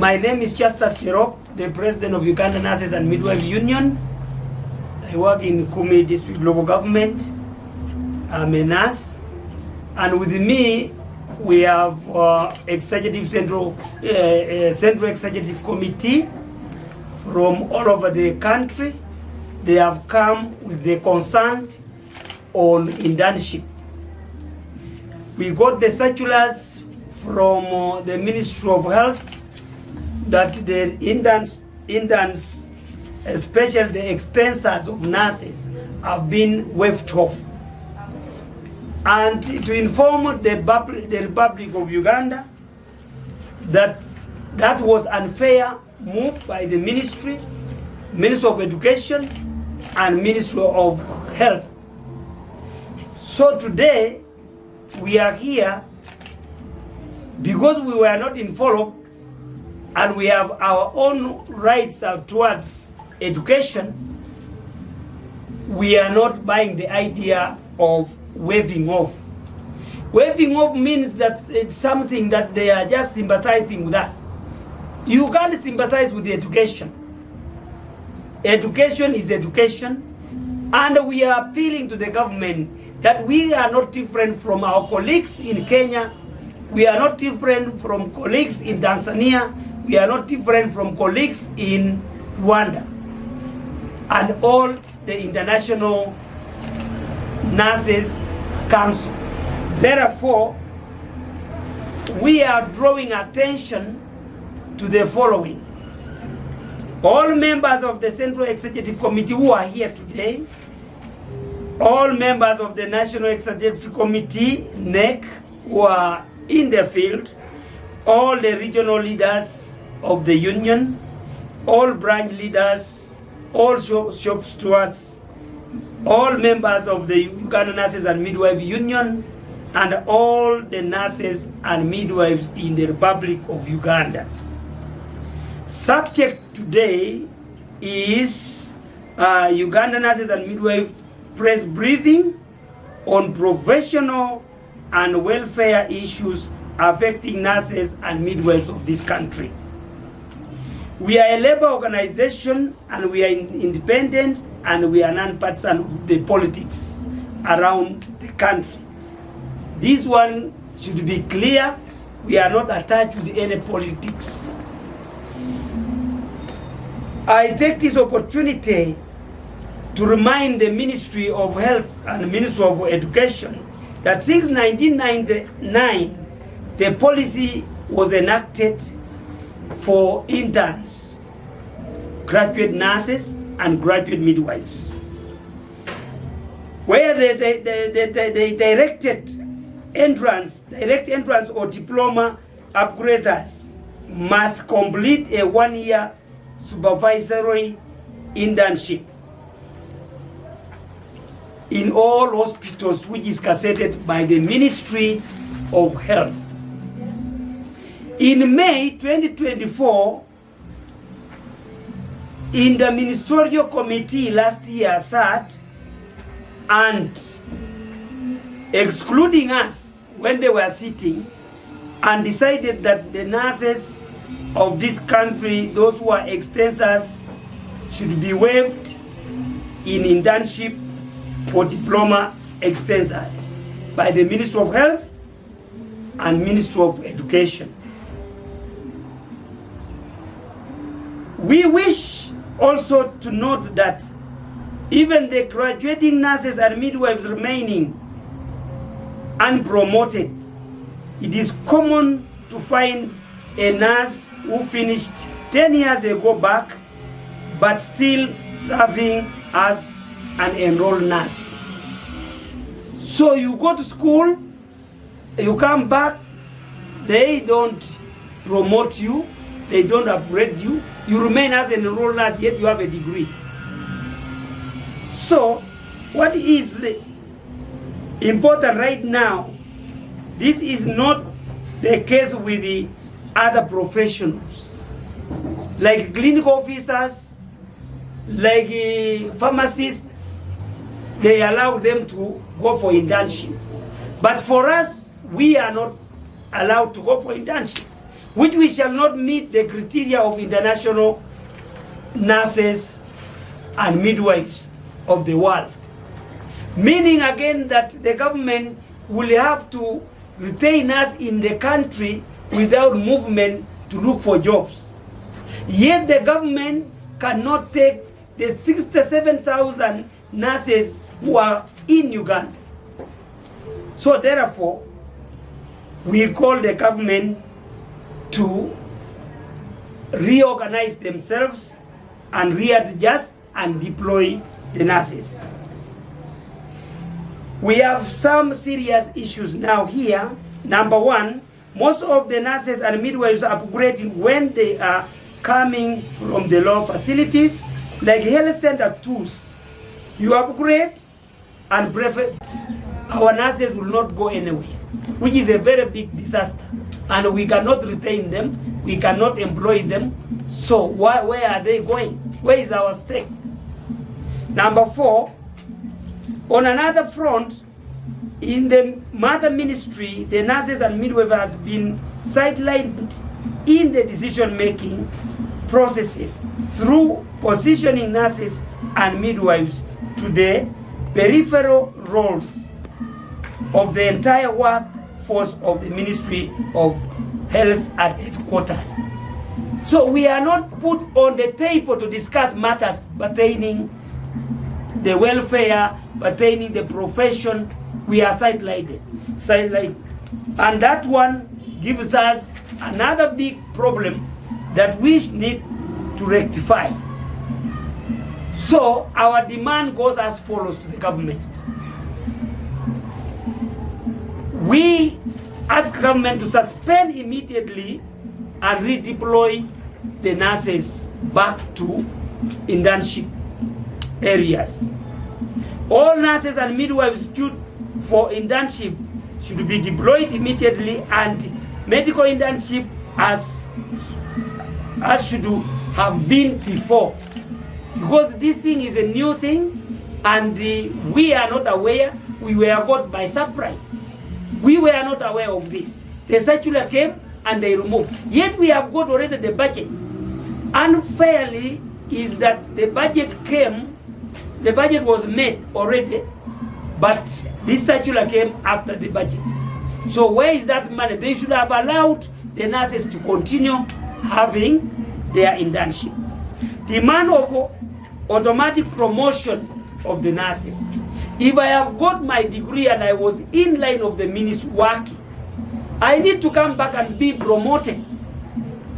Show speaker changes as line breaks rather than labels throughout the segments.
My name is Justus Cherop, the president of Uganda Nurses and Midwives Union. I work in Kumi District Local Government. I'm a nurse, and with me we have central executive committee from all over the country. They have come with the concern on internship. We got the circulars from the Ministry of Health that the interns, especially the extensors of nurses, have been waived off. And to inform the Republic of Uganda that that was unfair move by the Ministry of Education and Ministry of Health. So today we are here because we were not informed, and we have our own rights towards education. We are not buying the idea of waiving off. Waiving off means that it's something that they are just sympathizing with us. You can't sympathize with the education. Education is education, and we are appealing to the government that we are not different from our colleagues in Kenya. We are not different from colleagues in Tanzania. We are not different from colleagues in Rwanda and all the international nurses council. Therefore, we are drawing attention to the following. All members of the Central Executive Committee who are here today, all members of the National Executive Committee, NEC, who are in the field, all the regional leaders of the union, all branch leaders, all shop stewards, all members of the Uganda Nurses and Midwives Union, and all the nurses and midwives in the Republic of Uganda. Subject today is Uganda Nurses and Midwives press briefing on professional and welfare issues affecting nurses and midwives of this country. We are a labor organization, and we are independent, and we are non-partisan of the politics around the country. This one should be clear. We are not attached with any politics. I take this opportunity to remind the Ministry of Health and Ministry of Education that since 1999, the policy was enacted for interns, graduate nurses, and graduate midwives, where the direct entrance or diploma upgraders must complete a 1-year supervisory internship in all hospitals, which is gazetted by the Ministry of Health. In May 2024, inter-ministerial committee last year sat and excluding us when they were sitting, and decided that the nurses of this country, those who are extensors, should be waived in internship for diploma extensors by the Ministry of Health and Ministry of Education. We wish also to note that even the graduating nurses and midwives remaining unpromoted, it is common to find a nurse who finished 10 years ago back but still serving as an enrolled nurse. So you go to school, you come back, they don't promote you, they don't upgrade you, you remain as an enrolled nurse, yet you have a degree. So what is important right now, this is not the case with the other professionals, like clinical officers, like pharmacists. They allow them to go for internship. But for us, we are not allowed to go for internship. which we shall not meet the criteria of international nurses and midwives of the world. Meaning again that the government will have to retain us in the country without movement to look for jobs. Yet the government cannot take the 67,000 nurses who are in Uganda. So therefore, we call the government to reorganize themselves and readjust and deploy the nurses. We have some serious issues now here. Number one, most of the nurses and midwives are upgrading when they are coming from the law facilities, like health center tools. You upgrade and private, our nurses will not go anywhere, which is a very big disaster. And we cannot retain them, we cannot employ them. So where are they going? Where is our stake? Number four, on another front, in the mother ministry, the nurses and midwives has been sidelined in the decision-making processes through positioning nurses and midwives to the peripheral roles of the entire workforce of the Ministry of Health at headquarters. So we are not put on the table to discuss matters pertaining the welfare, pertaining the profession. We are sidelined. And that one gives us another big problem that we need to rectify. So our demand goes as follows to the government. We ask government to suspend immediately and redeploy the nurses back to internship areas. All nurses and midwives stood for internship should be deployed immediately, and medical internship as should have been before. Because this thing is a new thing and we are not aware. We were caught by surprise. We were not aware of this. The circular came and they removed. Yet we have got already the budget. Unfairly is that the budget came, the budget was made already, but this circular came after the budget. So where is that money? They should have allowed the nurses to continue having their internship. Demand of automatic promotion of the nurses. If I have got my degree and I was in line of the ministry working, I need to come back and be promoted.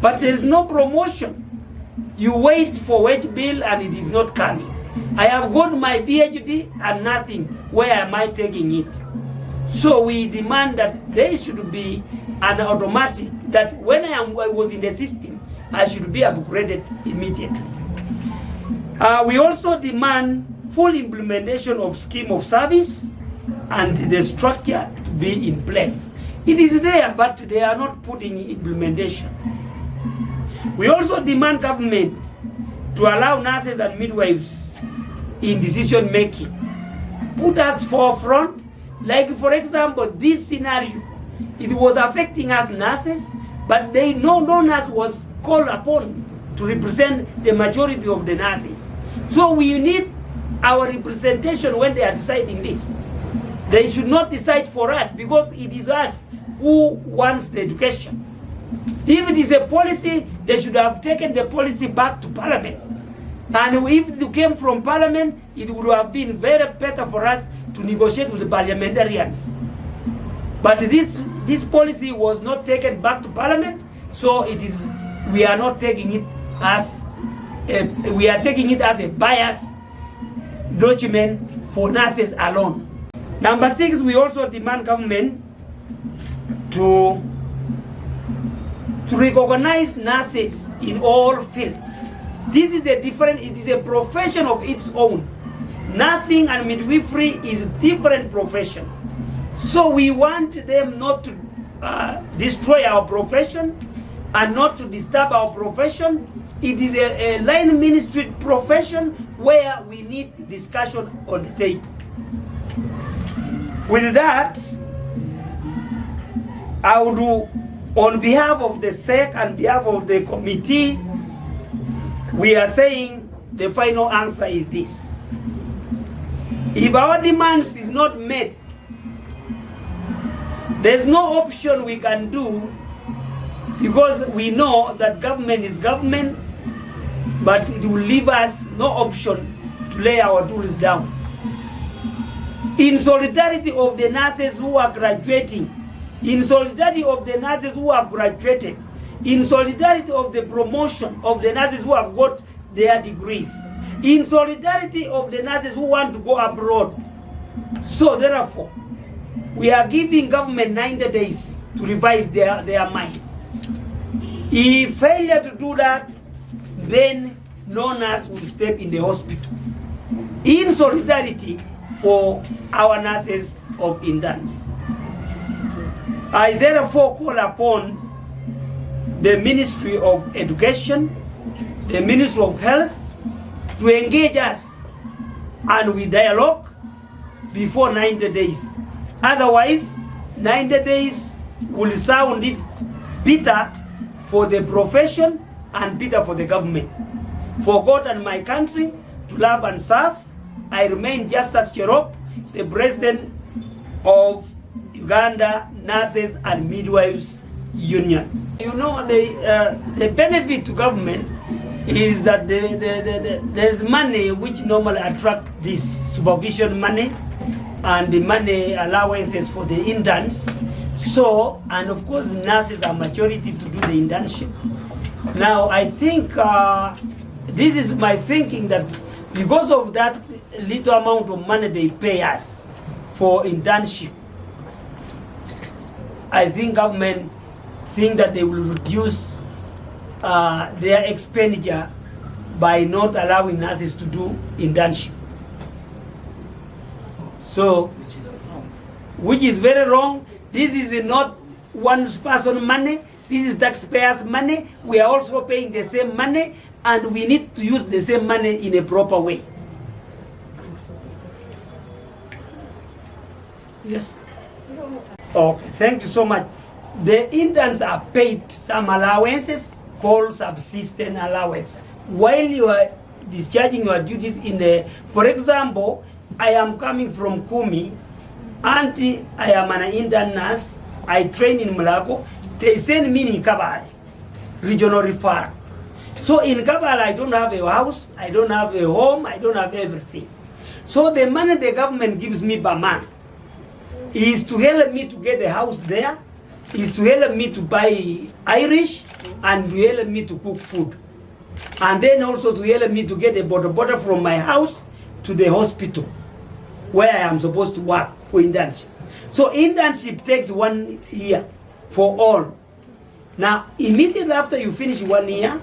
But there is no promotion. You wait for wage bill and it is not coming. I have got my PhD and nothing. Where am I taking it? So we demand that there should be an automatic, that when I was in the system, I should be upgraded immediately. We also demand full implementation of scheme of service and the structure to be in place. It is there, but they are not putting implementation. We also demand government to allow nurses and midwives in decision making. Put us forefront. Like for example, this scenario, it was affecting us nurses, but no nurse was called upon to represent the majority of the nurses. So we need our representation when they are deciding this. They should not decide for us, because it is us who wants the education. If it is a policy, they should have taken the policy back to Parliament. And if it came from Parliament, it would have been very better for us to negotiate with the parliamentarians. But this policy was not taken back to Parliament, so we are not taking it as we are taking it as a biased document for nurses alone. Number 6, we also demand government to recognize nurses in all fields. This is it is a profession of its own. Nursing and midwifery is a different profession. So we want them not to destroy our profession and not to disturb our profession. It is a line ministry profession where we need discussion on the table. With that, I would On behalf of the SEC and behalf of the committee, we are saying the final answer is this. If our demands is not met, there's no option we can do, because we know that government is government, but it will leave us no option to lay our tools down. In solidarity of the nurses who are graduating, in solidarity of the nurses who have graduated, in solidarity of the promotion of the nurses who have got their degrees, in solidarity of the nurses who want to go abroad. So therefore, we are giving government 90 days to revise their minds. If failure to do that, then no nurse will step in the hospital. In solidarity for our nurses of interns. I therefore call upon the Ministry of Education, the Ministry of Health, to engage us and we dialogue before 90 days. Otherwise, 90 days will sound it bitter for the profession and bitter for the government. For God and my country to love and serve, I remain Justus Cherop, the President of Uganda Nurses and Midwives Union. You know, the benefit to government is that there's money which normally attract this supervision money and the money allowances for the interns. So, and of course the nurses are majority to do the internship. Now I think this is my thinking, that because of that little amount of money they pay us for internship, I think government think that they will reduce their expenditure by not allowing nurses to do internship. So, which is very wrong. This is not one person money, this is taxpayers' money. We are also paying the same money, and we need to use the same money in a proper way. Yes? Okay, thank you so much. The interns are paid some allowances called subsistence allowance. While you are discharging your duties in the, for example, I am coming from Kumi, and I am an intern nurse. I train in Mulago. They send me in Kabale, regional referral. So in Kabale, I don't have a house, I don't have a home, I don't have everything. So the money the government gives me per month is to help me to get a house there, is to help me to buy Irish, and to help me to cook food. And then also to help me to get a border from my house to the hospital where I am supposed to work for internship. So internship takes 1 year for all. Now, immediately after you finish 1 year,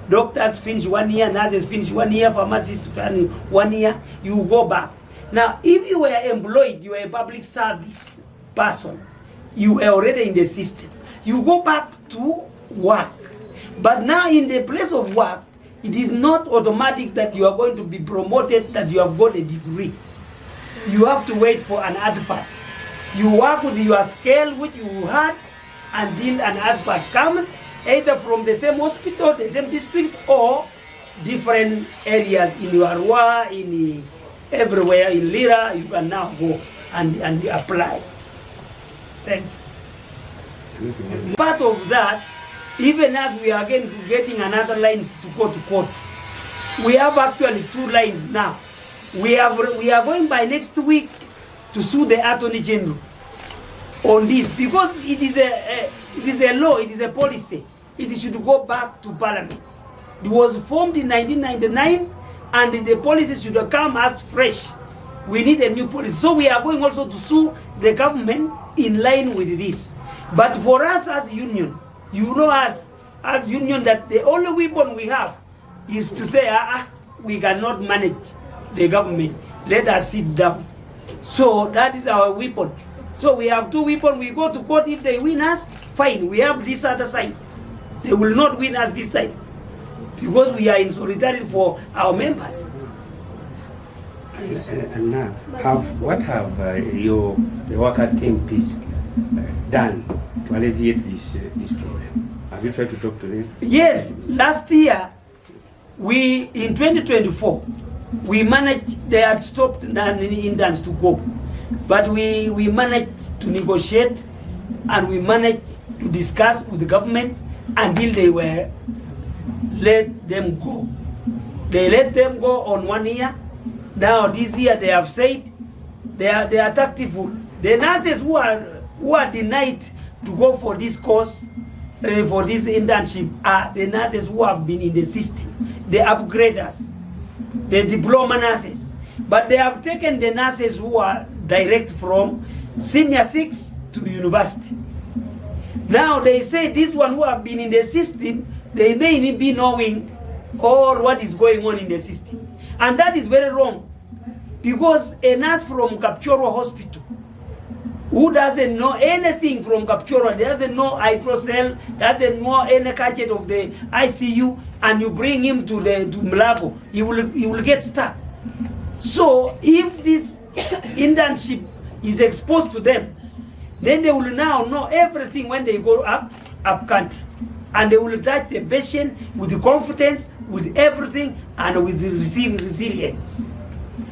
doctors finish 1 year, nurses finish 1 year, pharmacists finish 1 year, you go back. Now, if you were employed, you were a public service person, you were already in the system, you go back to work. But now in the place of work, it is not automatic that you are going to be promoted, that you have got a degree. You have to wait for an advert. You work with your scale which you had until an advert comes, either from the same hospital, the same district, or different areas in Arua, in everywhere, in Lira, you can now go and apply. Thank you. Part of that, even as we are again getting another line to go to court, we have actually 2 lines now. We are going by next week to sue the Attorney General on this, because it is a law, it is a policy. It should go back to Parliament. It was formed in 1999, and the policy should come as fresh. We need a new policy. So we are going also to sue the government in line with this. But for us as union, you know us as union, that the only weapon we have is to say, we cannot manage the government. Let us sit down. So that is our weapon. So we have 2 weapons. We go to court. If they win us, fine. We have this other side. They will not win us this side, because we are in solidarity for our members.
And now, what have the workers' MPs done to alleviate this problem? Have you tried to talk to them?
Yes, last year, in 2024, we managed, they had stopped non-interns to go. But we managed to negotiate and we managed to discuss with the government until they were let them go. They let them go on 1 year. Now this year they have said they are tactful. The nurses who are denied to go for this course, for this internship, are the nurses who have been in the system, the upgraders, the diploma nurses. But they have taken the nurses who are direct from senior 6 to university. Now they say this one who have been in the system, they may be knowing all what is going on in the system. And that is very wrong. Because a nurse from Kapchorwa Hospital who doesn't know anything from Kapchorwa, doesn't know hydrocell, doesn't know any gadget of the ICU, and you bring him to Mlago, he will get stuck. So if this internship is exposed to them, then they will now know everything when they go up country. And they will touch the patient with the confidence, with everything, and with the resilience.